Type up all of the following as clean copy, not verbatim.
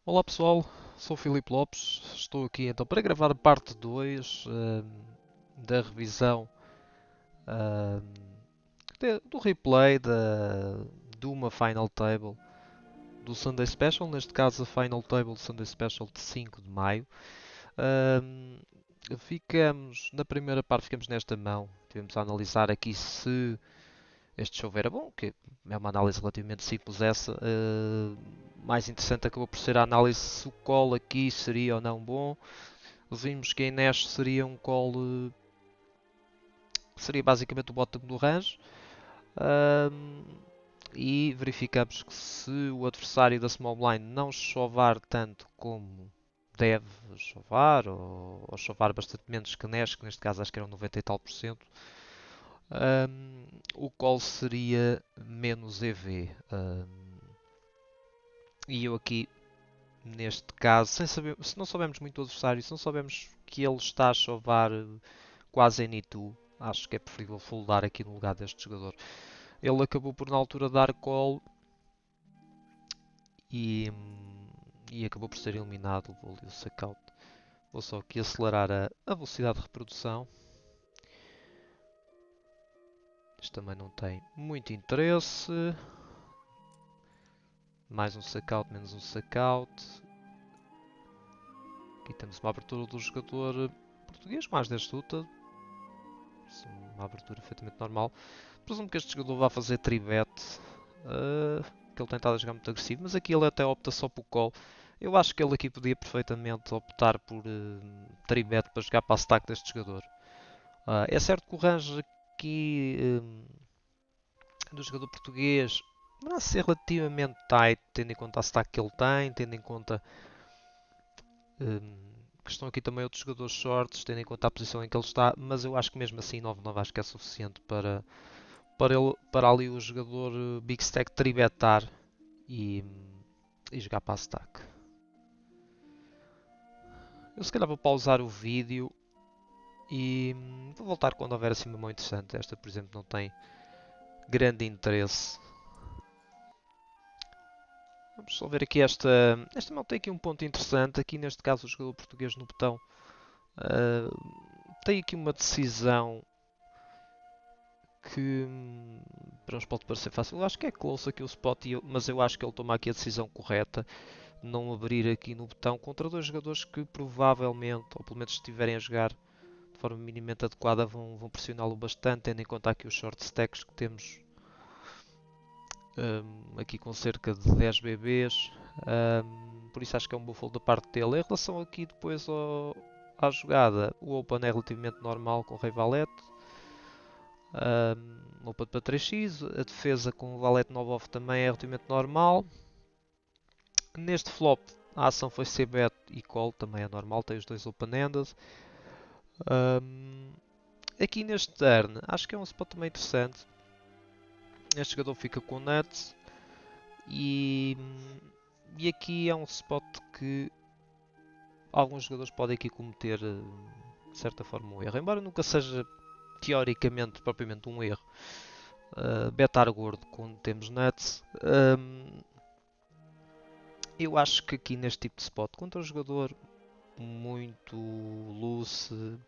Olá pessoal, sou o Filipe Lopes, estou aqui então para gravar a parte 2 da revisão ahm, do replay de uma Final Table do Sunday Special, neste caso a Final Table do Sunday Special de 5 de maio. Ahm, Na primeira parte ficamos nesta mão, tivemos a analisar aqui se este chover era bom, que é uma análise relativamente simples essa. Mais interessante acabou por ser a análise se o call aqui seria ou não bom. Vimos que em Nash seria um call, seria basicamente o bottom do range. Um, e verificamos que se o adversário da small blind não chovar tanto como deve chovar, ou chovar bastante menos que Nash, que neste caso acho que era um 90 e tal por cento, o call seria menos EV. E eu aqui, neste caso, sem saber, se não soubermos muito do adversário, se não soubermos que ele está a chovar quase N2, acho que é preferível foldar aqui no lugar deste jogador. Ele acabou por na altura dar call e, e acabou por ser eliminado. Vou ali o sackout. Vou só aqui acelerar a velocidade de reprodução. Isto também não tem muito interesse. Mais um sackout, menos um sackout. Aqui temos uma abertura do jogador português, mais deste luta. Uma abertura perfeitamente normal. Presumo que este jogador vai fazer tribet. Que ele tem estado a jogar muito agressivo, mas aqui ele até opta só por call. Eu acho que ele aqui podia perfeitamente optar por tribet para jogar para a stack deste jogador. É certo que o range aqui do jogador português vai ser relativamente tight, tendo em conta a stack que ele tem, tendo em conta que estão aqui também outros jogadores shorts, tendo em conta a posição em que ele está, mas eu acho que mesmo assim 9-9 acho que é suficiente para ali o jogador Big Stack tribetar e, e jogar para a stack. Eu se calhar vou pausar o vídeo e vou voltar quando houver assim uma mão interessante. Esta, por exemplo, não tem grande interesse. Vamos só ver aqui esta mão tem aqui um ponto interessante. Aqui neste caso o jogador português no botão tem aqui uma decisão que para uns pode parecer fácil. Eu acho que é close aqui o spot, mas eu acho que ele toma aqui a decisão correta. Não abrir aqui no botão contra dois jogadores que provavelmente, ou pelo menos se estiverem a jogar de forma minimamente adequada, vão pressioná-lo bastante, tendo em conta aqui os short stacks que temos aqui com cerca de 10 BBs. Por isso acho que é um bom fold da parte dele. Em relação aqui depois à jogada, o Open é relativamente normal com Rei Valete. Open para 3x, a defesa com o Valete 9 off também é relativamente normal. Neste flop a ação foi C-bet e call, também é normal, tem os dois open-ended. Aqui neste turn, acho que é um spot também interessante. Este jogador fica com nuts e aqui é um spot que alguns jogadores podem aqui cometer de certa forma um erro, embora nunca seja teoricamente propriamente um erro. Betar gordo quando temos nuts. Eu acho que aqui neste tipo de spot, contra um jogador muito loose,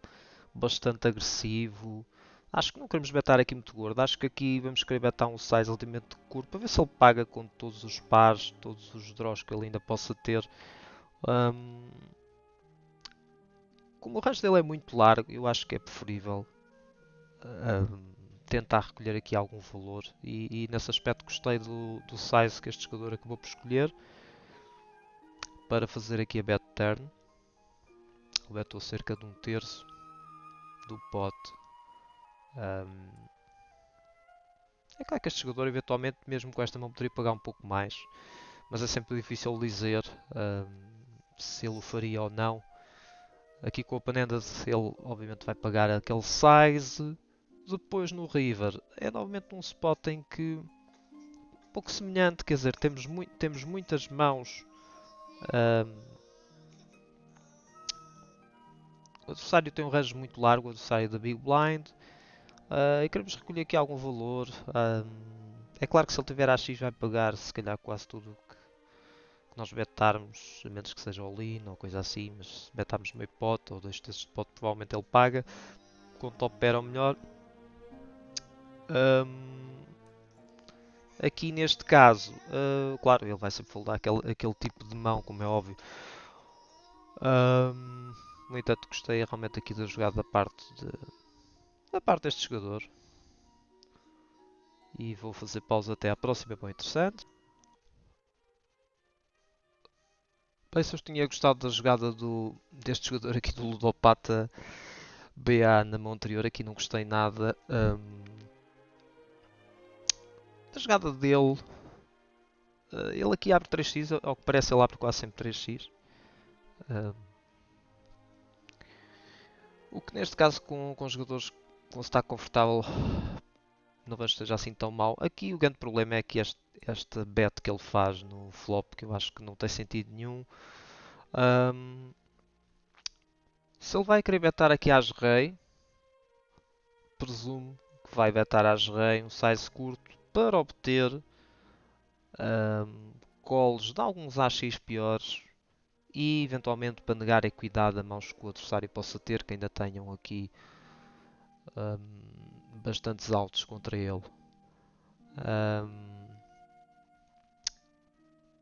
bastante agressivo, acho que não queremos betar aqui muito gordo. Acho que aqui vamos querer betar um size relativamente curto para ver se ele paga com todos os pares, todos os draws que ele ainda possa ter. Como o range dele é muito largo, eu acho que é preferível tentar recolher aqui algum valor. E nesse aspecto gostei do size que este jogador acabou por escolher para fazer aqui a bet turn. Ele betou cerca de um terço do pote. É claro que este jogador, eventualmente, mesmo com esta mão, poderia pagar um pouco mais, mas é sempre difícil dizer se ele o faria ou não. Aqui com o Open-Ended, ele obviamente vai pagar aquele size. Depois no River, é novamente um spot em que um pouco semelhante, quer dizer, temos muitas mãos. O adversário tem um range muito largo, o adversário da Big Blind. E queremos recolher aqui algum valor. É claro que se ele tiver AX vai pagar se calhar quase tudo que nós betarmos, a menos que seja all-in ou coisa assim, mas se betarmos meio pote ou 2 terços de pote, provavelmente ele paga. Com top pair ou melhor. Ahm, Aqui neste caso, claro, ele vai sempre foldar aquele tipo de mão, como é óbvio. No entanto, gostei realmente aqui da jogada da parte deste jogador. E vou fazer pausa até à próxima, bom interessante. Bem, se eu tinha gostado da jogada deste jogador aqui do Ludopata BA na mão anterior, aqui não gostei nada. Da jogada dele, ele aqui abre 3x, ao que parece ele abre quase sempre 3x. O que neste caso com jogadores com stack confortável não vejo que esteja assim tão mal. Aqui o grande problema é que este bet que ele faz no flop, que eu acho que não tem sentido nenhum. Se ele vai querer betar aqui às rei, presumo que vai betar às rei um size curto para obter calls de alguns AX piores e eventualmente para negar a equidade a mãos que o adversário possa ter, que ainda tenham aqui bastantes altos contra ele.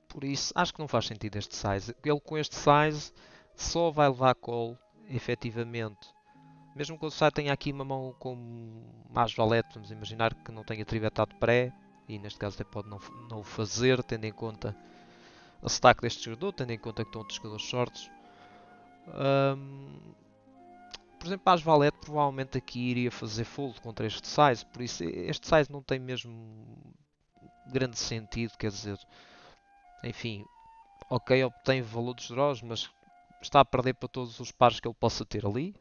Por isso, acho que não faz sentido este size. Ele com este size só vai levar call, efetivamente. Mesmo que o adversário tenha aqui uma mão com mais valete, vamos imaginar que não tenha tribetado pré, e neste caso até pode não o fazer, tendo em conta a stack deste jogador, tendo em conta que estão outros jogadores shorts. Por exemplo, as valete provavelmente aqui iria fazer fold contra este size, por isso este size não tem mesmo grande sentido, quer dizer, enfim, ok, obtém valor dos draws, mas está a perder para todos os pares que ele possa ter ali,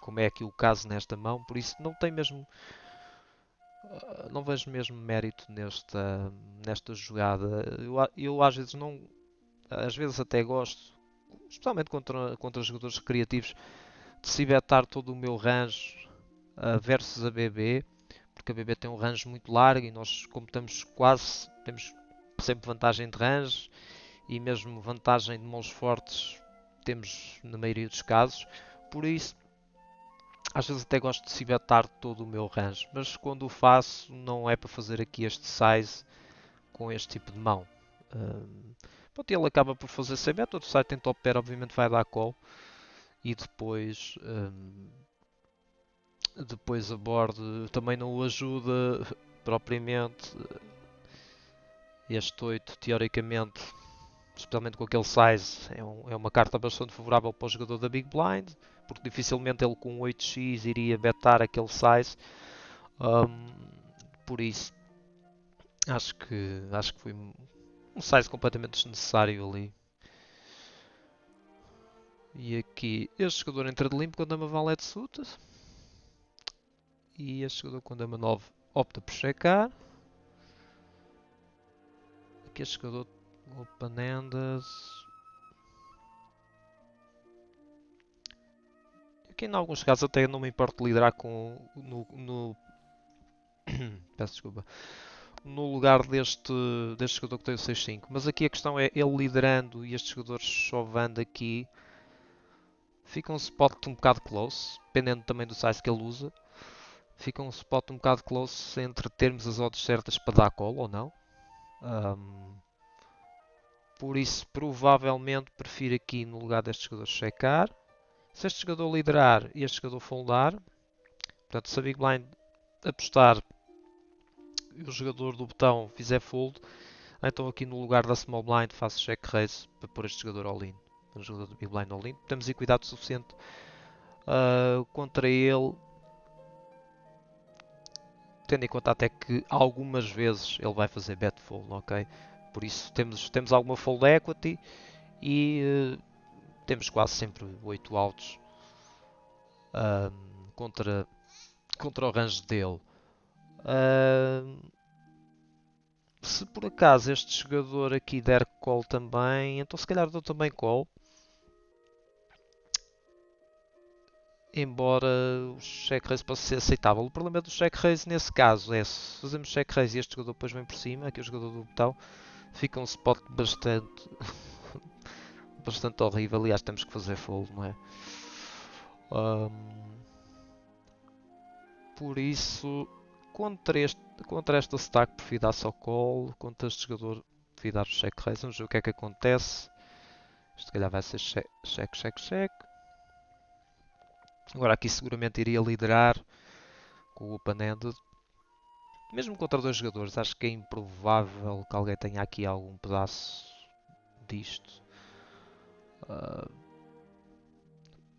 como é aqui o caso nesta mão, por isso não tem mesmo, não vejo mesmo mérito nesta jogada. Eu às vezes não, às vezes até gosto, especialmente contra jogadores recreativos, de se betar todo o meu range versus a BB, porque a BB tem um range muito largo e nós, como temos sempre vantagem de range e mesmo vantagem de mãos fortes, temos na maioria dos casos. Por isso, às vezes até gosto de cibetar todo o meu range, mas quando o faço, não é para fazer aqui este size com este tipo de mão. Pronto, ele acaba por fazer c-bet, o site tem top pair, obviamente vai dar call e depois a board também não o ajuda propriamente. Este 8 teoricamente, especialmente com aquele size, é uma carta bastante favorável para o jogador da Big Blind, porque dificilmente ele com 8x iria betar aquele size. Por isso, acho que foi um size completamente desnecessário ali. E aqui, este jogador entra de limpo com a dama valete suited. E este jogador com a dama 9 opta por checar. Aqui este jogador open-ended. Aqui em alguns casos até não me importo liderar no peço desculpa. No lugar deste jogador que tem o 6-5. Mas aqui a questão é ele liderando e este jogador chovando aqui. Fica um spot um bocado close, dependendo também do size que ele usa. Fica um spot um bocado close entre termos as odds certas para dar call ou não. Por isso, provavelmente prefiro aqui no lugar deste jogador checar. Se este jogador liderar e este jogador foldar, portanto, se a Big Blind apostar e o jogador do botão fizer fold, então aqui no lugar da Small Blind faço check raise para pôr este jogador all-in. O jogador do Big Blind all-in. Temos aí cuidado suficiente contra ele, tendo em conta até que algumas vezes ele vai fazer bet fold, ok? Por isso temos alguma fold equity e temos quase sempre 8 altos contra o range dele. Se por acaso este jogador aqui der call também, então se calhar dou também call. Embora o check raise possa ser aceitável. O problema do check raise nesse caso é se fazemos check raise e este jogador depois vem por cima, aqui o jogador do botão, fica um spot bastante, bastante horrível. Aliás, temos que fazer fold, não é? Ahm, por isso, contra esta stack, prefiro dar só call. Contra este jogador, prefiro dar o check raise. Vamos ver o que é que acontece. Isto, se calhar, vai ser check, check, check, check. Agora, aqui, seguramente iria liderar com o open-ended. Mesmo contra dois jogadores, acho que é improvável que alguém tenha aqui algum pedaço disto. Uh,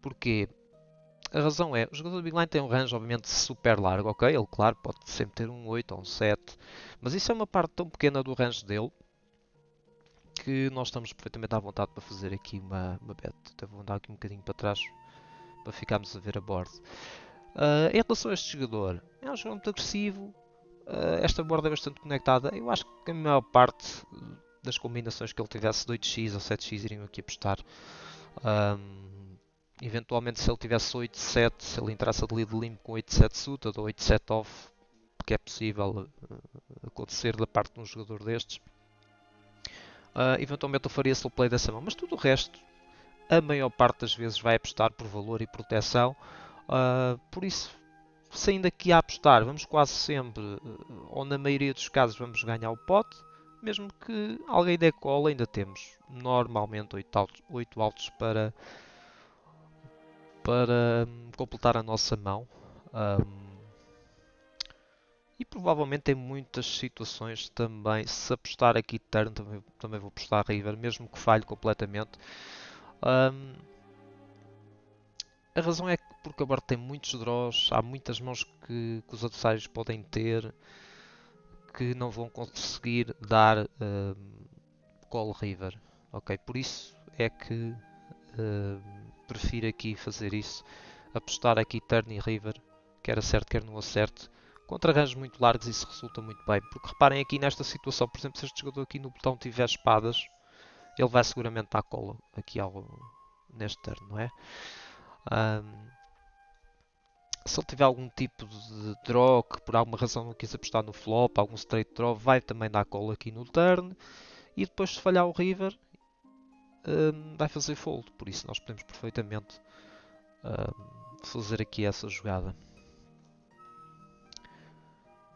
porquê? A razão é, o jogador do Big Blind tem um range obviamente super largo, ok? Ele, claro, pode sempre ter um 8 ou um 7, mas isso é uma parte tão pequena do range dele que nós estamos perfeitamente à vontade para fazer aqui uma bet. Até vou andar aqui um bocadinho para trás para ficarmos a ver a board. Em relação a este jogador, é um jogador muito agressivo, esta board é bastante conectada. Eu acho que a maior parte das combinações que ele tivesse de 8x ou 7x iriam aqui apostar. Eventualmente, se ele tivesse 8-7, se ele entrasse ali de limpo com 8-7 suited ou 8-7 off, que é possível acontecer da parte de um jogador destes, eventualmente eu faria slow play dessa mão. Mas tudo o resto, a maior parte das vezes vai apostar por valor e proteção. Por isso, se ainda aqui a apostar, vamos quase sempre, ou na maioria dos casos, vamos ganhar o pote. Mesmo que alguém dê cola, ainda temos normalmente 8 altos para completar a nossa mão. E provavelmente em muitas situações também, se apostar aqui turn, também vou apostar river, mesmo que falhe completamente. A razão é que porque agora tem muitos draws, há muitas mãos que os adversários podem ter que não vão conseguir dar call river. Ok, por isso é que prefiro aqui fazer isso, apostar aqui turn e river, quer acerte, quer não acerte. Contra arranjos muito largos isso resulta muito bem, porque reparem aqui nesta situação, por exemplo, se este jogador aqui no botão tiver espadas, ele vai seguramente dar cola aqui neste turn, não é? Se ele tiver algum tipo de draw que por alguma razão não quis apostar no flop, algum straight draw, vai também dar cola aqui no turn. E depois, se falhar o river, vai fazer fold. Por isso, nós podemos perfeitamente fazer aqui essa jogada.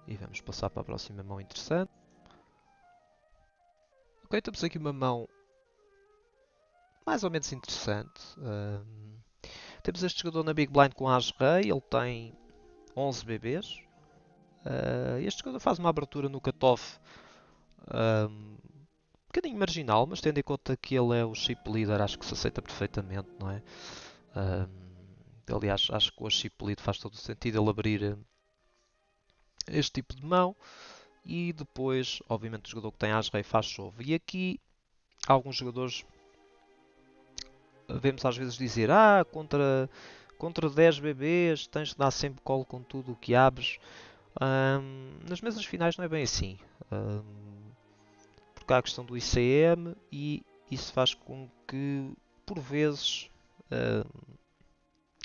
E vamos passar para a próxima mão interessante. Ok, temos aqui uma mão mais ou menos interessante. Temos este jogador na Big Blind com As-Rei, ele tem 11 BBs. Este jogador faz uma abertura no cutoff um bocadinho marginal, mas tendo em conta que ele é o chip leader, acho que se aceita perfeitamente, não é? Aliás, acho que o chip lead faz todo o sentido ele abrir este tipo de mão. E depois, obviamente, o jogador que tem As-Rei faz chove. E aqui, alguns jogadores vemos às vezes dizer: contra 10 bebês tens de dar sempre call com tudo o que abres. Nas mesas finais não é bem assim. Porque há a questão do ICM e isso faz com que, por vezes,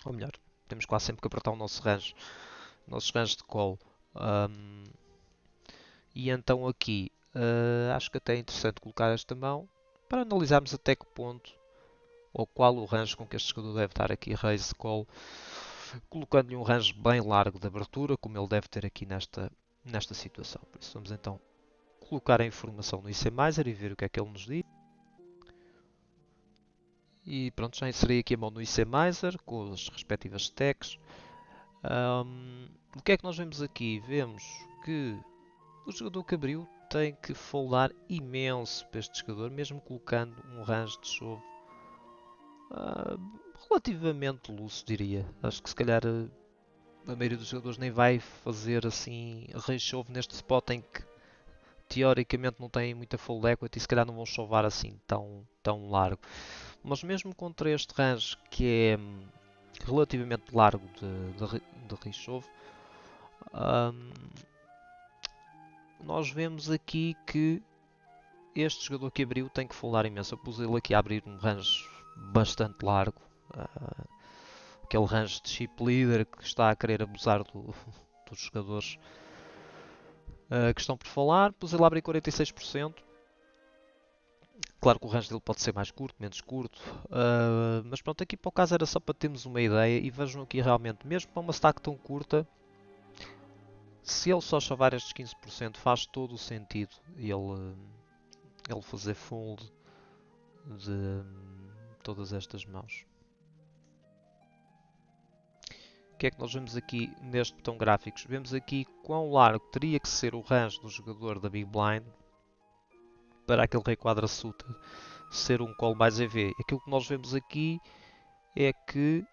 ou melhor, temos quase sempre que apertar o nosso range, nossos ranges de call. E então aqui, acho que até é interessante colocar esta mão para analisarmos até que ponto ou qual o range com que este jogador deve estar aqui raise call, colocando-lhe um range bem largo de abertura, como ele deve ter aqui nesta situação. Por isso vamos então colocar a informação no ICMizer e ver o que é que ele nos diz. E pronto, já inseri aqui a mão no ICMizer com as respectivas stacks. O que é que nós vemos aqui? Vemos que o jogador que abriu tem que foldar imenso para este jogador, mesmo colocando um range de chove relativamente luço, diria. Acho que se calhar a maioria dos jogadores nem vai fazer assim range chove neste spot em que teoricamente não tem muita fold equity e se calhar não vão chovar assim tão largo. Mas mesmo contra este range que é relativamente largo de reshove, nós vemos aqui que este jogador que abriu tem que foldar imenso. Eu pus ele aqui a abrir um range bastante largo. Aquele range de chip leader que está a querer abusar dos jogadores que estão por falar. Pus ele a abrir 46%. Claro que o range dele pode ser mais curto, menos curto, mas pronto, aqui para o caso era só para termos uma ideia e vejam aqui realmente, mesmo para uma stack tão curta, se ele só chavar estes 15% faz todo o sentido ele fazer fold de todas estas mãos. O que é que nós vemos aqui neste botão gráficos? Vemos aqui quão largo teria que ser o range do jogador da Big Blind para aquele rei quadra suited ser um call mais EV. Aquilo que nós vemos aqui é que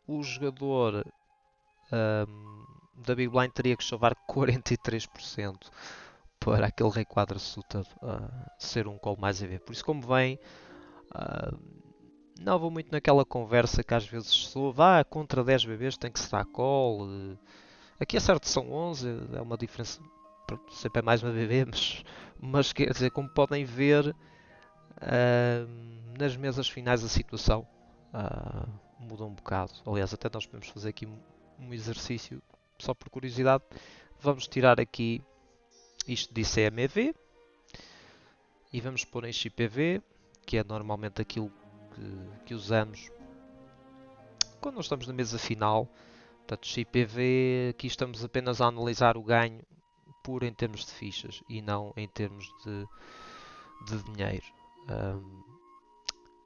o jogador da Big Blind teria que chavar 43% para aquele rei quadra suited ser um call mais EV. Por isso, como vem, não vou muito naquela conversa que às vezes soube, contra 10 bebês tem que se dar call. Aqui é certo são 11, é uma diferença, sempre é mais uma bebê, mas quer dizer, como podem ver, nas mesas finais a situação muda um bocado. Aliás, até nós podemos fazer aqui um exercício, só por curiosidade. Vamos tirar aqui isto de ICMEV e vamos pôr em XPV, que é normalmente aquilo que usamos quando nós estamos na mesa final. Portanto, XPV, aqui estamos apenas a analisar o ganho puro em termos de fichas e não em termos de dinheiro.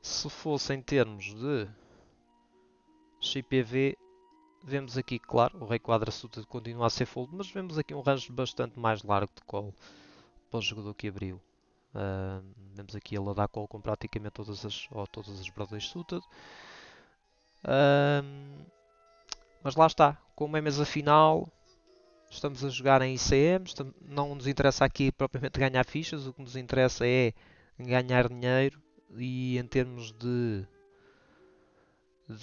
Se fosse em termos de XPV, vemos aqui, claro, o rei quadra suited continua a ser fold, mas vemos aqui um range bastante mais largo de call para o jogador que abriu. Vemos aqui ele a dar call com praticamente todas as brothers suited. Mas lá está, como é mesa final, estamos a jogar em ICM, não nos interessa aqui propriamente ganhar fichas, o que nos interessa é ganhar dinheiro e em termos de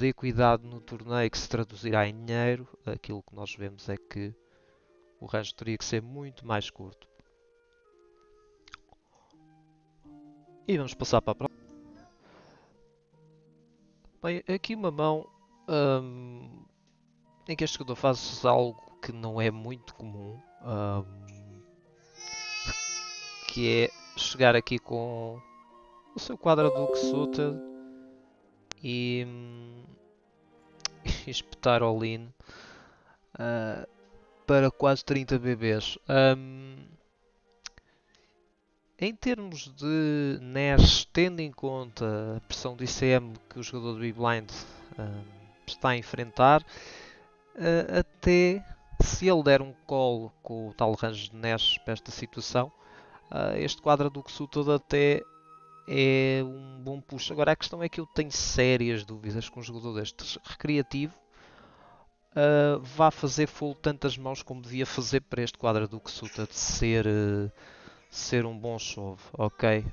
equidade no torneio que se traduzirá em dinheiro, aquilo que nós vemos é que o range teria que ser muito mais curto. E vamos passar para a próxima. Bem, aqui uma mão em que este jogador faz algo que não é muito comum, que é chegar aqui com o seu quadra duke suited e espetar all-in para quase 30 bebês. Em termos de NES, tendo em conta a pressão de ICM que o jogador do Big Blind está a enfrentar, até se ele der um call com o tal range de NES para esta situação, este quadra do suited até é um bom push. Agora a questão é que eu tenho sérias dúvidas que um jogador deste recreativo vá fazer full tantas mãos como devia fazer para este quadra do suited ser um bom chove, ok?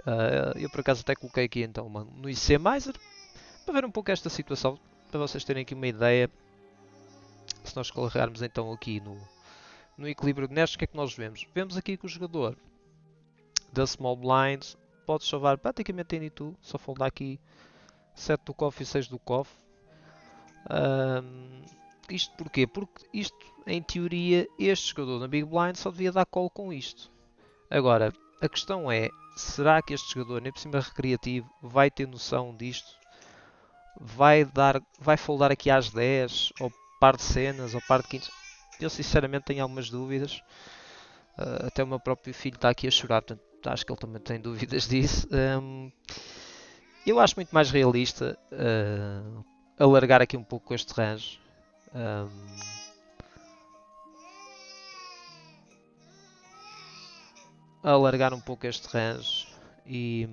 Eu por acaso até coloquei aqui então no IC Miser para ver um pouco esta situação, para vocês terem aqui uma ideia. Se nós carregarmos então aqui no equilíbrio de nestes, o que é que nós vemos? Vemos aqui que o jogador da Small Blind pode chavar praticamente em Nitu, só foldar aqui 7 do COF e 6 do COF. Isto porquê? Porque isto, em teoria, este jogador na Big Blind só devia dar call com isto. Agora, a questão é, será que este jogador, nem por cima recreativo, vai ter noção disto? Vai foldar aqui às 10, ou par de cenas, ou par de quintos? Eu sinceramente tenho algumas dúvidas. Até o meu próprio filho está aqui a chorar, portanto acho que ele também tem dúvidas disso. Eu acho muito mais realista alargar aqui um pouco este range. Alargar um pouco este range e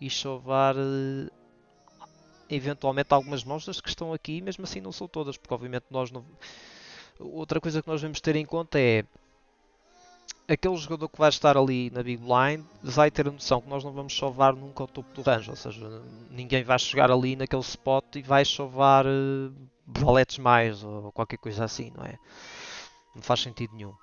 chovar eventualmente algumas mãos das que estão aqui, mesmo assim não são todas, porque obviamente nós não... Outra coisa que nós devemos ter em conta é aquele jogador que vai estar ali na Big Blind vai ter a noção que nós não vamos chovar nunca ao topo do range, ou seja, ninguém vai chegar ali naquele spot e vai chovar valetes mais ou qualquer coisa assim, não é? Não faz sentido nenhum.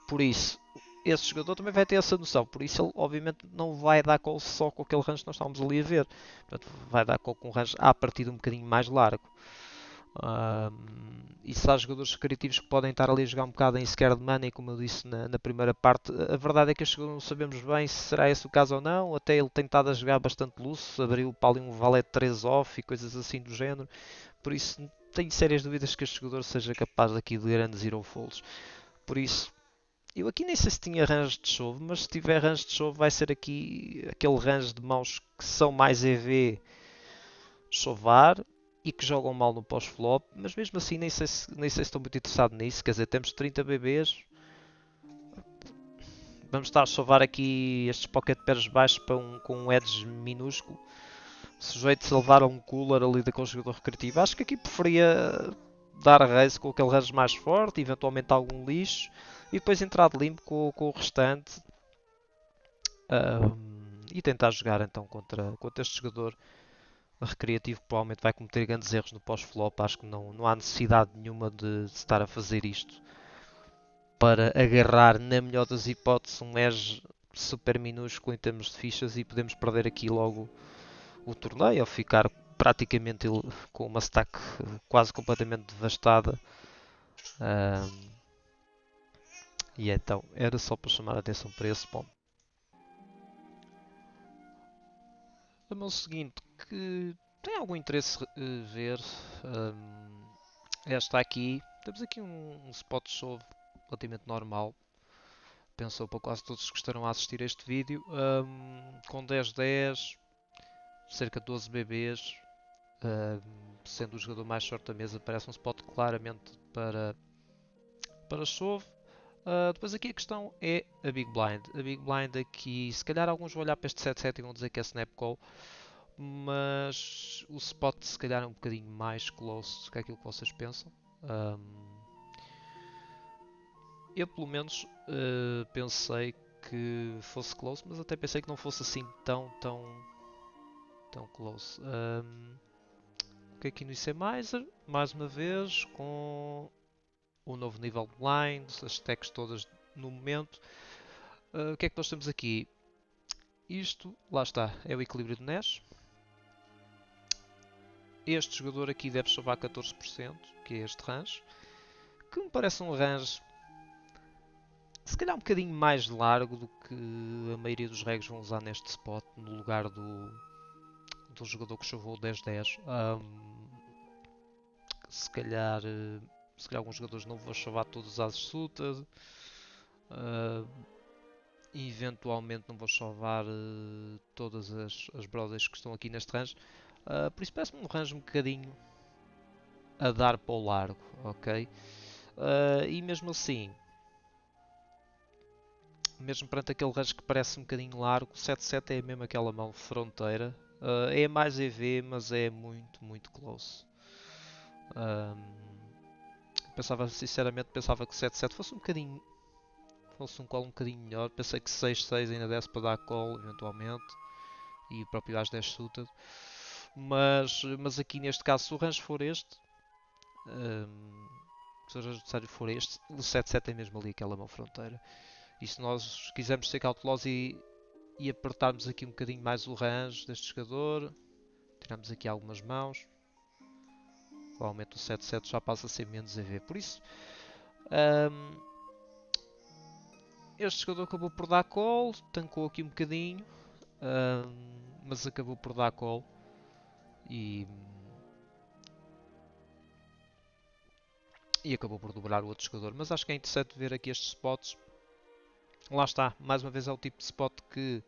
Por isso, esse jogador também vai ter essa noção, por isso ele obviamente não vai dar call só com aquele range que nós estamos ali a ver, portanto, vai dar call com um range à partida um bocadinho mais largo. E se há jogadores recreativos que podem estar ali a jogar um bocado em scared money, como eu disse na primeira parte, a verdade é que este jogador não sabemos bem se será esse o caso ou não. Até ele tem estado a jogar bastante luço, abriu para ali um valete 3 off e coisas assim do género. Por isso tenho sérias dúvidas que este jogador seja capaz aqui de grandes zero folds. Por isso, eu aqui nem sei se tinha range de chove, mas se tiver range de chove vai ser aqui aquele range de mãos que são mais EV chovar e que jogam mal no pós-flop, mas mesmo assim nem sei se estou muito interessado nisso. Quer dizer, temos 30 bebês, vamos estar a chovar aqui estes pocket pairs baixos para com um edge minúsculo, sujeito a levar a um cooler ali daquele jogador recreativo. Acho que aqui preferia dar raise com aquele range mais forte, eventualmente algum lixo, e depois entrar de limpo com o restante. E tentar jogar então contra este jogador recreativo que provavelmente vai cometer grandes erros no pós-flop. Acho que não há necessidade nenhuma de estar a fazer isto para agarrar, na melhor das hipóteses, um edge super minúsculo em termos de fichas e podemos perder aqui logo o torneio ou ficar praticamente com uma stack quase completamente devastada. Um, e então era só para chamar a atenção para esse ponto. É o seguinte, que tem algum interesse ver esta aqui. Temos aqui um spot show relativamente normal. Pensou para quase todos que estarão a assistir a este vídeo. Com 10-10, cerca de 12 BBs, sendo o jogador mais short da mesa, parece um spot claramente para chove. Depois aqui a questão é a Big Blind. A Big Blind aqui, se calhar alguns vão olhar para este 7-7 e vão dizer que é Snap Call, mas o spot se calhar é um bocadinho mais close do que aquilo que vocês pensam. Eu pelo menos pensei que fosse close, mas até pensei que não fosse assim tão close. O que é que no ICMizer? Mais uma vez com o novo nível de blinds, as stacks todas no momento. O que é que nós temos aqui? Isto, lá está, é o equilíbrio de Nash. Este jogador aqui deve salvar 14%, que é este range, que me parece um range se calhar um bocadinho mais largo do que a maioria dos regos vão usar neste spot, no lugar do jogador que chavou 10-10. Se calhar, se calhar alguns jogadores não vão chavar todos os ases suited. Eventualmente não vou salvar todas as brothers que estão aqui neste range. Por isso parece-me um range um bocadinho a dar para o largo, ok? E mesmo assim, mesmo perante aquele range que parece um bocadinho largo, 7-7 é mesmo aquela mão fronteira. É mais EV, mas é muito close. Pensava, sinceramente, pensava que 7-7 fosse um bocadinho, fosse um call um bocadinho melhor. Pensei que 6-6 ainda desse para dar call, eventualmente. E o próprio As 10 suited. Mas aqui neste caso, se o range for este, se o adversário for este, o 7-7 é mesmo ali aquela mão fronteira. E se nós quisermos ser cautelosos e apertarmos aqui um bocadinho mais o range deste jogador, tiramos aqui algumas mãos, provavelmente o 7-7 já passa a ser menos EV. Por isso, este jogador acabou por dar call, tancou aqui um bocadinho, mas acabou por dar call e acabou por dobrar o outro jogador. Mas acho que é interessante ver aqui estes spots. Lá está, mais uma vez é o tipo de spot que,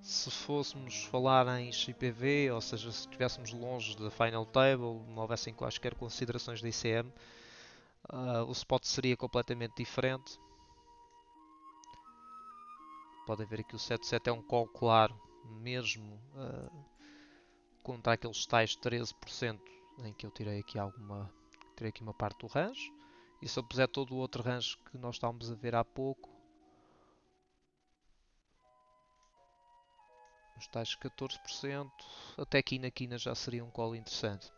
se fôssemos falar em XPV, ou seja, se estivéssemos longe da Final Table, não houvessem quaisquer considerações de ICM, o spot seria completamente diferente. Podem ver aqui o 7-7 é um call claro, mesmo contra aqueles tais 13% em que eu tirei aqui uma parte do range. E se eu puser todo o outro range que nós estávamos a ver há pouco, os tais 14%, até quina já seria um call interessante.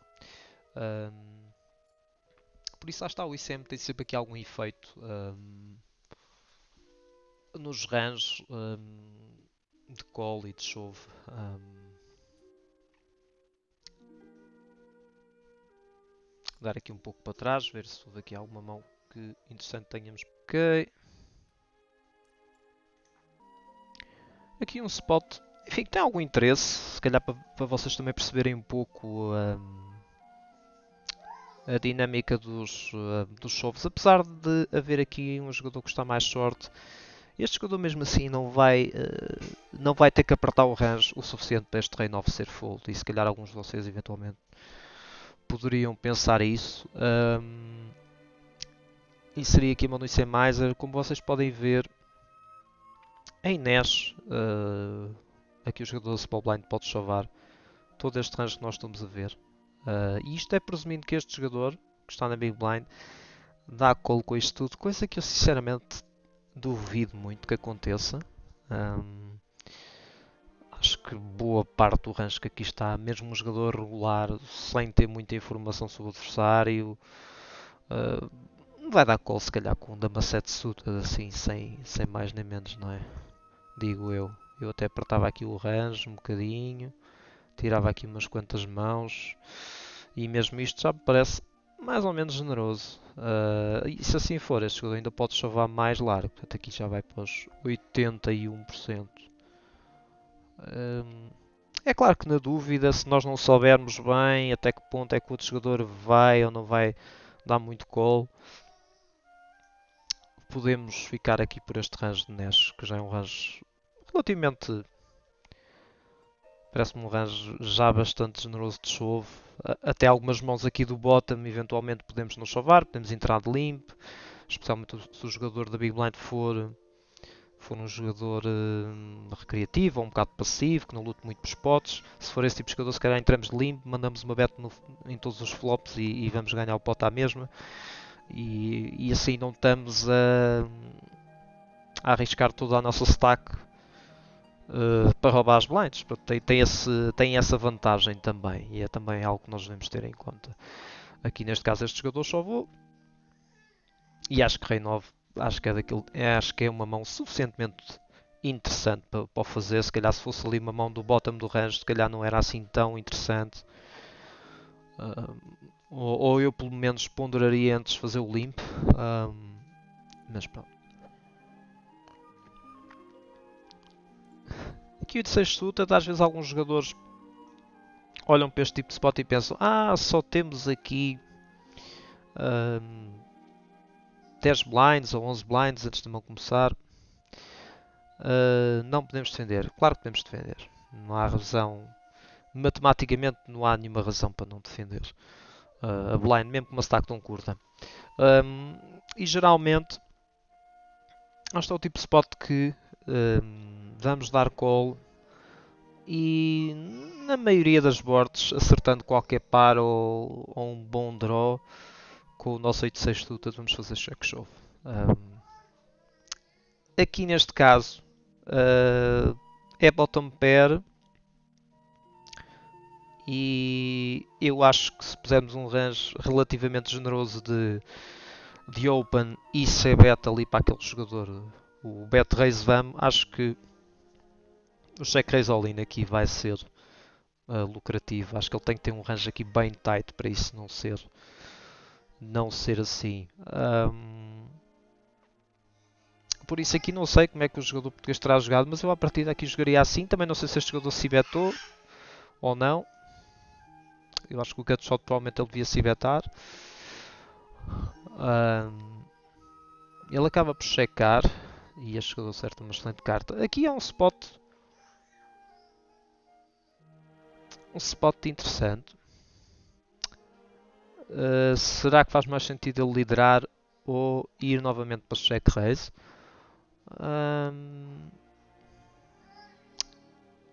Por isso, lá está, o ICM tem sempre aqui algum efeito nos ranges de call e de shove. Dar aqui um pouco para trás, ver se houve aqui alguma mão que interessante tenhamos. Ok. Aqui um spot, enfim, que tem algum interesse, se calhar para vocês também perceberem um pouco a dinâmica dos shows. Apesar de haver aqui um jogador que está mais short, este jogador mesmo assim não vai ter que apertar o range o suficiente para este Rain-Off ser full. E se calhar alguns de vocês eventualmente poderiam pensar isso. Inseri aqui uma Noise Miser. Como vocês podem ver, em Nash, aqui o jogador da Small Blind pode chavar todo este range que nós estamos a ver. E isto é presumindo que este jogador, que está na Big Blind, dá call com isto tudo, coisa que eu sinceramente duvido muito que aconteça. Acho que boa parte do range que aqui está, mesmo um jogador regular, sem ter muita informação sobre o adversário, vai dar call se calhar com um Dama 7 suited assim, sem mais nem menos, não é? Digo eu. Eu até apertava aqui o range um bocadinho, tirava aqui umas quantas mãos e mesmo isto já me parece mais ou menos generoso. E se assim for, este jogador ainda pode chavar mais largo, portanto aqui já vai para os 81%. É claro que na dúvida, se nós não soubermos bem até que ponto é que o outro jogador vai ou não vai dar muito call, podemos ficar aqui por este range de Nash, que já é um range relativamente. Parece-me um range já bastante generoso de chove. Até algumas mãos aqui do bottom, eventualmente podemos não chover, podemos entrar de limp, especialmente se o jogador da Big Blind for um jogador recreativo ou um bocado passivo, que não lute muito por spots. Se for esse tipo de jogador, se calhar entramos de limp, mandamos uma bet em todos os flops e vamos ganhar o pot à mesma. E assim não estamos a arriscar toda a nossa stack para roubar as blinds. Tem essa vantagem também. E é também algo que nós devemos ter em conta. Aqui neste caso este jogador chovou. E acho que Rei 9 acho que é uma mão suficientemente interessante para o fazer. Se calhar se fosse ali uma mão do bottom do range, se calhar não era assim tão interessante. Ou eu pelo menos ponderaria antes de fazer o limp. Mas pronto. Aqui o de 6 suited, às vezes alguns jogadores olham para este tipo de spot e pensam: só temos aqui 10 blinds ou 11 blinds antes de mão começar. Não podemos defender. Claro que podemos defender. Não há razão. Matematicamente não há nenhuma razão para não defender a blind, mesmo com uma stack tão curta. E geralmente este é o tipo de spot que vamos dar call e na maioria das boards, acertando qualquer par ou um bom draw, com o nosso 8-6 suited vamos fazer check shove. Aqui neste caso é bottom pair e eu acho que se pusermos um range relativamente generoso de open e se bet ali para aquele jogador, o bet raise vam, acho que o check raise all in aqui vai ser lucrativo. Acho que ele tem que ter um range aqui bem tight para isso não ser assim. Por isso aqui não sei como é que o jogador português terá jogado, mas eu a partir daqui jogaria assim. Também não sei se este jogador se betou ou não. Eu acho que o gutshot provavelmente ele devia se betar. Ele acaba por checar e este jogador acerta uma excelente carta. Aqui é um spot interessante. Será que faz mais sentido ele liderar ou ir novamente para o check raise?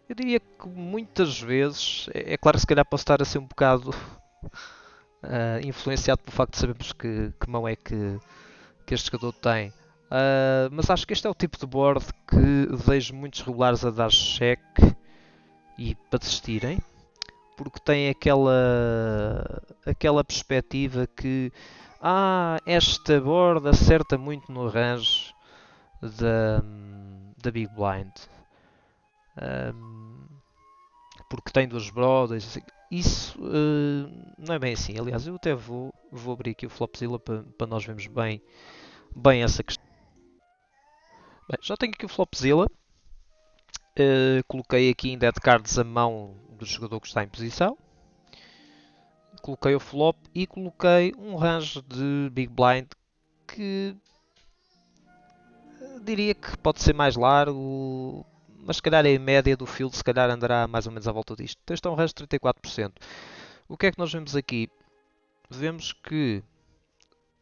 Eu diria que muitas vezes, é claro que se calhar posso estar a ser um bocado influenciado pelo facto de sabermos que mão é que este jogador tem. Mas acho que este é o tipo de board que vejo muitos regulares a dar check e para desistirem, porque tem aquela perspectiva que esta board acerta muito no range da Big Blind. Porque tem duas brothers. Isso não é bem assim. Aliás, eu até vou Vou abrir aqui o Flopzilla para nós vermos bem essa questão. Bem, já tenho aqui o Flopzilla. Coloquei aqui em dead cards a mão do jogador que está em posição. Coloquei o flop e coloquei um range de Big Blind que diria que pode ser mais largo, mas se calhar em média do field se calhar andará mais ou menos à volta disto. Então este é um range de 34%. O que é que nós vemos aqui? Vemos que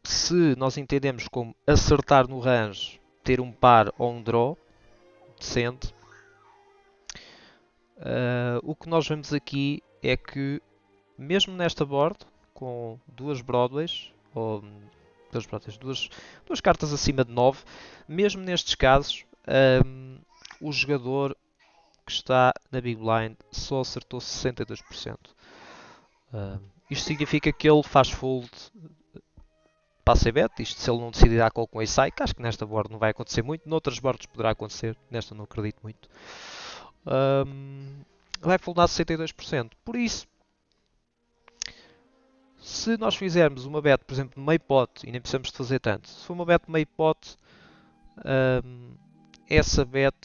se nós entendemos como acertar no range, ter um par ou um draw decente, o que nós vemos aqui é que mesmo nesta board, com duas Broadways, ou duas cartas acima de 9, mesmo nestes casos, o jogador que está na Big Blind só acertou 62%. Isto significa que ele faz fold para a C-Bet, isto se ele não decidir dar call com a Ace-High, que acho que nesta board não vai acontecer muito, noutras boards poderá acontecer, nesta não acredito muito. Vai foldar 62%. Por isso, se nós fizermos uma bet, por exemplo, de meio pot, e nem precisamos de fazer tanto, se for uma bet de meio pot, essa bet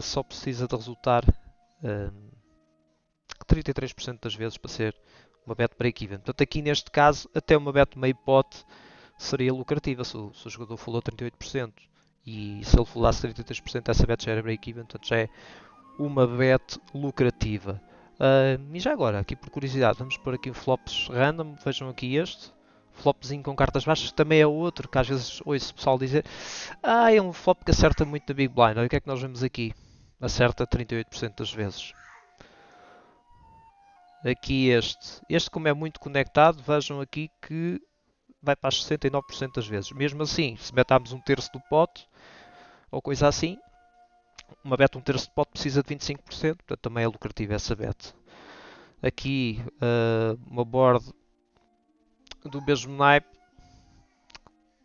só precisa de resultar 33% das vezes para ser uma bet break-even. Portanto, aqui neste caso, até uma bet de meio pot seria lucrativa se o jogador foldou 38%. E se ele foldasse 33%, essa bet já era break-even, portanto já é uma bet lucrativa. E já agora, aqui por curiosidade, vamos pôr aqui o flops random. Vejam aqui este. Flopzinho com cartas baixas também é outro que às vezes ouço o pessoal dizer é um flop que acerta muito na Big Blind. Olha o que é que nós vemos aqui. Acerta 38% das vezes. Aqui este como é muito conectado, vejam aqui que vai para as 69% das vezes. Mesmo assim, se metarmos um terço do pote ou coisa assim, uma bet um terço de pote precisa de 25%, portanto também é lucrativa essa bet. Aqui uma board do mesmo naipe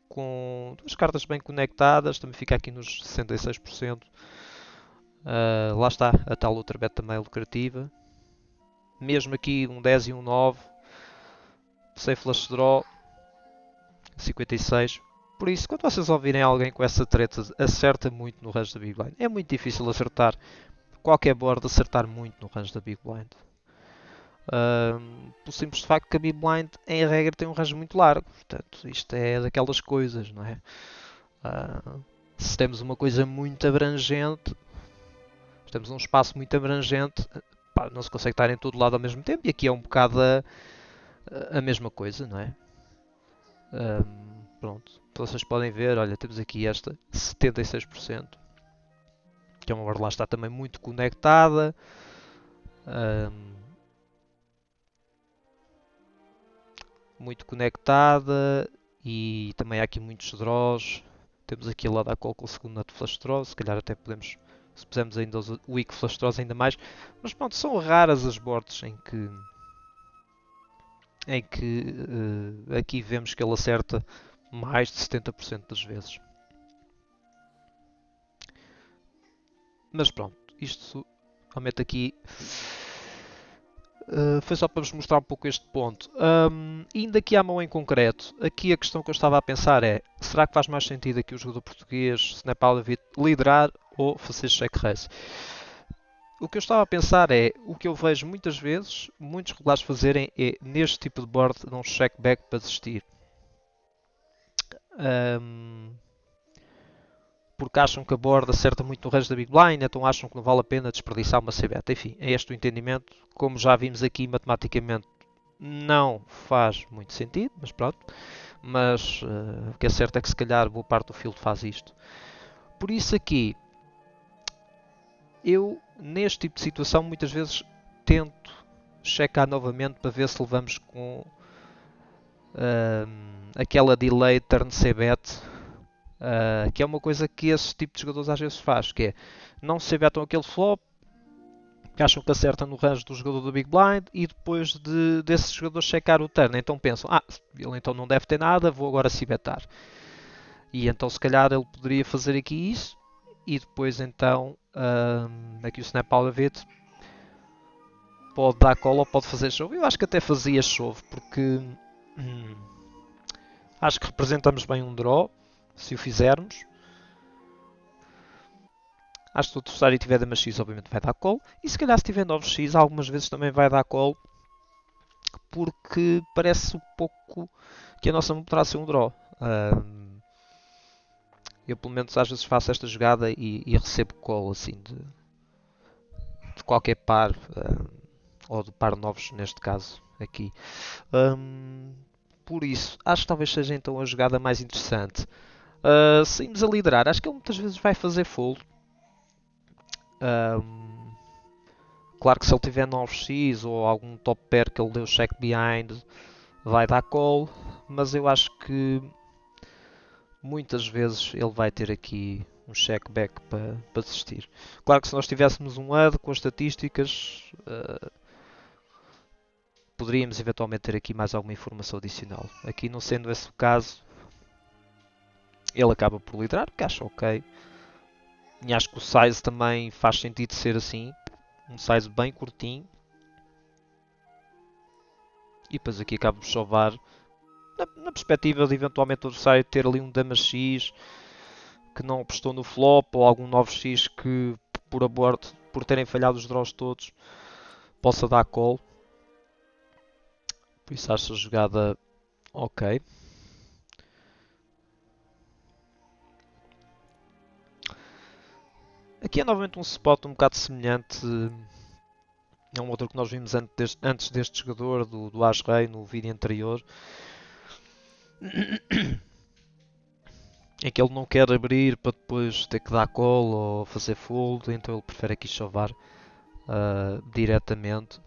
com duas cartas bem conectadas, também fica aqui nos 66%. Lá está, a tal outra bet também é lucrativa. Mesmo aqui um 10 e um 9, sem flush draw, 56%. Por isso, quando vocês ouvirem alguém com essa treta, acerta muito no range da Big Blind. É muito difícil acertar, qualquer board acertar muito no range da Big Blind. Pelo simples facto que a Big Blind, em regra, tem um range muito largo. Portanto, isto é daquelas coisas, não é? Se temos uma coisa muito abrangente, se temos um espaço muito abrangente, não se consegue estar em todo lado ao mesmo tempo. E aqui é um bocado a mesma coisa, não é? Pronto. Então vocês podem ver, olha, temos aqui esta 76%, que é uma board lá está também muito conectada. Muito conectada e também há aqui muitos draws. Temos aqui a lado a call com o segundo nut flush draw, se calhar até podemos, se pusermos ainda os weak flush draws ainda mais, mas pronto, são raras as boards em que aqui vemos que ele acerta mais de 70% das vezes. Mas pronto, isto aumenta aqui. Foi só para vos mostrar um pouco este ponto. Indo aqui à mão em concreto, aqui a questão que eu estava a pensar é: será que faz mais sentido aqui o jogador português, Snap Out of It, liderar ou fazer check raise? O que eu estava a pensar é: o que eu vejo muitas vezes, muitos regulares fazerem é neste tipo de board não check back para desistir. Porque acham que a board acerta muito no range da Big Blind, então acham que não vale a pena desperdiçar uma C-Bet. Enfim, é este o entendimento. Como já vimos aqui, matematicamente não faz muito sentido, mas pronto. Mas o que é certo é que se calhar boa parte do field faz isto. Por isso aqui, eu neste tipo de situação muitas vezes tento checar novamente para ver se levamos com aquela delay turn C-Bet. Que é uma coisa que esse tipo de jogadores às vezes faz, que é não se betam aquele flop, que acham que acertam no range do jogador do Big Blind e depois desse jogador checar o turn, então pensam, ele então não deve ter nada, vou agora se betar. E então se calhar ele poderia fazer aqui isso e depois então aqui o Snap Out of It pode dar call ou pode fazer shove. Eu acho que até fazia shove porque Acho que representamos bem um draw, se o fizermos. Acho que se o adversário tiver dama X, obviamente vai dar call. E se calhar se tiver 9x, algumas vezes também vai dar call. Porque parece um pouco que a nossa mão poderá ser um draw. Eu pelo menos às vezes faço esta jogada e recebo call assim de qualquer par. Ou de par novos neste caso aqui. Por isso, acho que talvez seja então a jogada mais interessante. Saímos a liderar, acho que ele muitas vezes vai fazer fold. Claro que se ele tiver 9x ou algum top pair que ele deu check behind, vai dar call, mas eu acho que muitas vezes ele vai ter aqui um check back para desistir. Claro que se nós tivéssemos um HUD com as estatísticas, poderíamos eventualmente ter aqui mais alguma informação adicional. Aqui não sendo esse o caso, ele acaba por liderar, que acho ok. E acho que o size também faz sentido ser assim. Um size bem curtinho. E depois aqui acaba por chovar. Na perspectiva de eventualmente o adversário ter ali um dama X que não apostou no flop. Ou algum 9x que por aborto, por terem falhado os draws todos, possa dar call. Por isso acho a jogada ok. Aqui é novamente um spot um bocado semelhante. É um outro que nós vimos antes deste jogador, do As-Rei, no vídeo anterior. Em que ele não quer abrir para depois ter que dar call ou fazer fold, então ele prefere aqui chovar diretamente.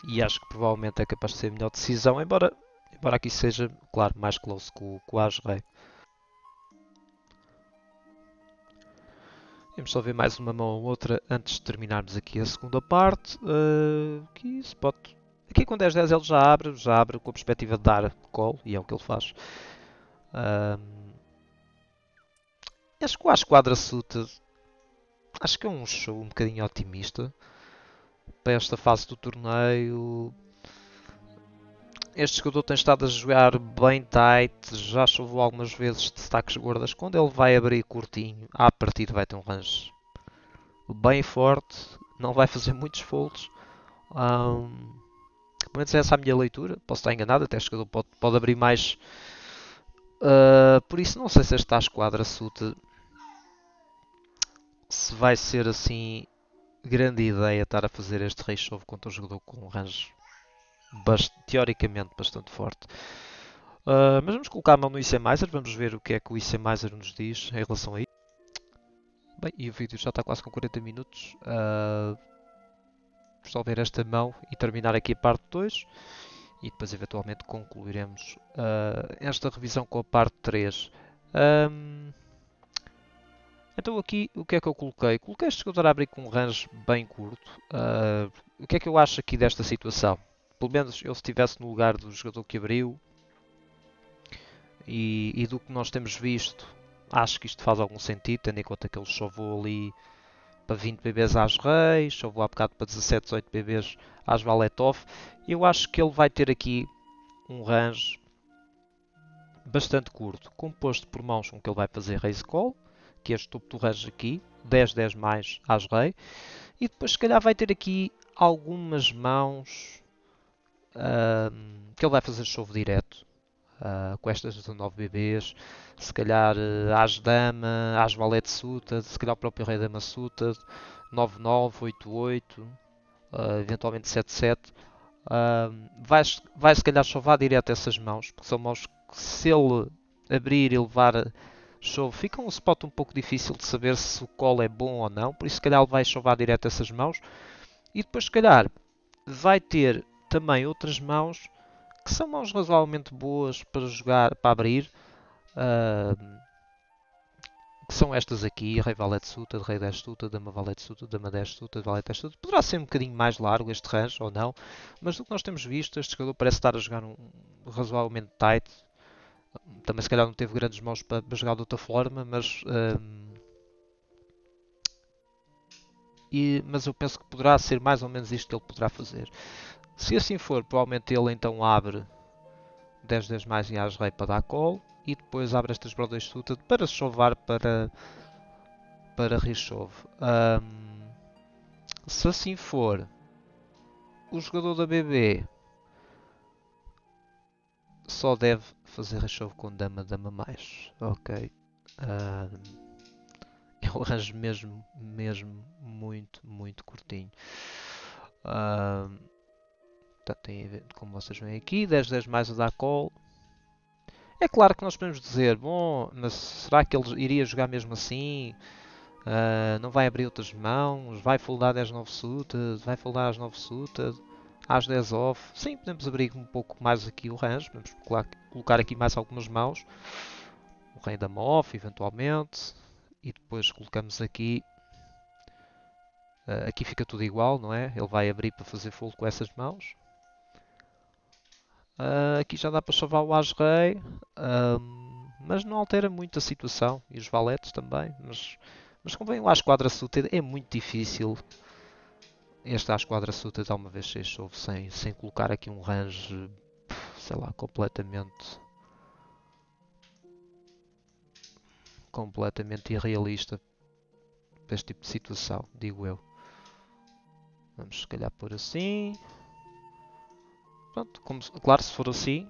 E acho que provavelmente é capaz de ser a melhor decisão, embora aqui seja, claro, mais close com o As-Rei. Vamos só ver mais uma mão ou outra antes de terminarmos aqui a segunda parte. Aqui spot. Aqui com 10-10 ele já abre com a perspectiva de dar call, e é o que ele faz. Acho que o As-Quadra Suited, acho que é um show um bocadinho otimista para esta fase do torneio. Este jogador tem estado a jogar bem tight, já choveu algumas vezes de destaques gordas. Quando ele vai abrir curtinho, à partida vai ter um range bem forte, não vai fazer muitos folds. Pelo menos essa é a minha leitura, posso estar enganado, até o jogador pode abrir mais. Por isso não sei se esta esquadra suit se vai ser assim grande ideia estar a fazer este rei shove contra um jogador com um range teoricamente bastante forte. Mas vamos colocar a mão no IC Miser, vamos ver o que é que o IC Miser nos diz em relação a isso. Bem, e o vídeo já está quase com 40 minutos. Vamos só ver esta mão e terminar aqui a parte 2. E depois eventualmente concluiremos esta revisão com a parte 3. Então aqui o que é que eu coloquei? Coloquei este jogador a abrir com um range bem curto. O que é que eu acho aqui desta situação? Pelo menos eu se estivesse no lugar do jogador que abriu e do que nós temos visto, acho que isto faz algum sentido, tendo em conta que ele chovou ali para 20 BBs às reis, chovou há bocado para 17, 18 BBs às valetov. Eu acho que ele vai ter aqui um range bastante curto, composto por mãos com que ele vai fazer raise call, que é este topo do range aqui, 10, 10 mais às rei, e depois se calhar vai ter aqui algumas mãos que ele vai fazer chove direto, com estas 19 BBs, se calhar às dama, às valete suited, se calhar o próprio rei dama suited, 9-9, 8-8, eventualmente 7-7. Vai se calhar chovar direto essas mãos, porque são mãos que se ele abrir e levar chove, fica um spot um pouco difícil de saber se o call é bom ou não, por isso se calhar ele vai chovar direto essas mãos. E depois se calhar vai ter também outras mãos que são mãos razoavelmente boas para jogar, para abrir, que são estas aqui, Rei Valete Suited, Rei 10 Suited, Dama Valete Suited, Dama 10 Suited, Valete 10 Suited. Poderá ser um bocadinho mais largo este range ou não, mas do que nós temos visto, este jogador parece estar a jogar razoavelmente tight. Também se calhar não teve grandes mãos para jogar de outra forma, mas eu penso que poderá ser mais ou menos isto que ele poderá fazer. Se assim for, provavelmente ele então abre 10 mais em As-Rei para dar call e depois abre estas brodas suited para chovar para reshove. Se assim for, o jogador da BB só deve fazer reshove com dama, dama mais. Ok. É um arranjo mesmo muito curtinho. Tem, como vocês veem aqui, 10 mais a dar call. É claro que nós podemos dizer, bom, mas será que ele iria jogar mesmo assim? Não vai abrir outras mãos? Vai foldar 10 9 suited? Vai foldar as 9 suited? Às 10 off? Sim, podemos abrir um pouco mais aqui o range. Podemos colocar aqui mais algumas mãos. O rei da off, eventualmente. E depois colocamos aqui. Aqui fica tudo igual, não é? Ele vai abrir para fazer fold com essas mãos. Aqui já dá para chavar o As-Rei, mas não altera muito a situação. E os valetes também. Mas como vem o As-Quadra suited, é muito difícil este As-Quadra suited dar uma vez 6 chove sem colocar aqui um range, sei lá, completamente irrealista para este tipo de situação, digo eu. Vamos se calhar pôr assim. Pronto, claro, se for assim,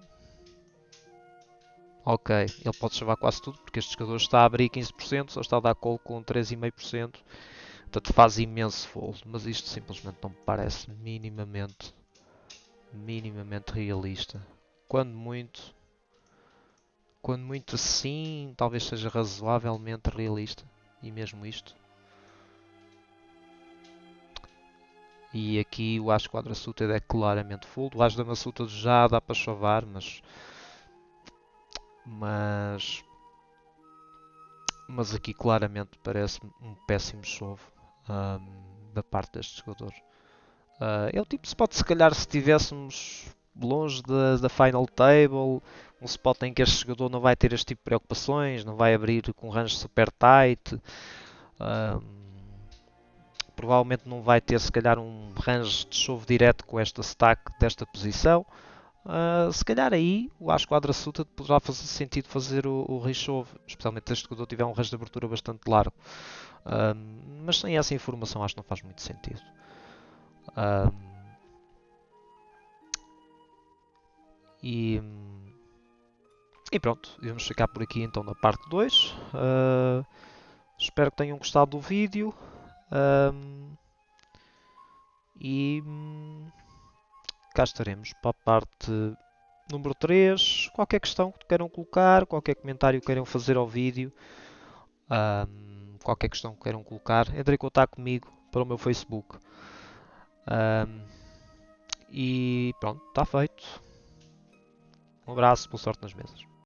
ok, ele pode chavar quase tudo, porque este jogador está a abrir 15%, só está a dar call com 3,5%, portanto faz imenso fold, mas isto simplesmente não me parece minimamente realista. Quando muito assim, talvez seja razoavelmente realista, e mesmo isto. E aqui o As quadra suited é claramente fold, o As dama suited já dá para chavar, mas aqui claramente parece-me um péssimo chove da parte deste jogador. É o tipo de spot, se calhar, se estivéssemos longe da final table, um spot em que este jogador não vai ter este tipo de preocupações, não vai abrir com range super tight, provavelmente não vai ter, se calhar, um range de chove direto com esta stack desta posição. Se calhar aí o As quadra suited poderá fazer sentido fazer o reshove, especialmente se este jogador tiver um range de abertura bastante largo. Mas sem essa informação acho que não faz muito sentido. E, e pronto, vamos ficar por aqui então na parte 2. Espero que tenham gostado do vídeo. E cá estaremos para a parte número 3. Qualquer questão que queiram colocar, qualquer comentário que queiram fazer ao vídeo, qualquer questão que queiram colocar, entre em contato comigo para o meu Facebook. E pronto, está feito. Um abraço, boa sorte nas mesas.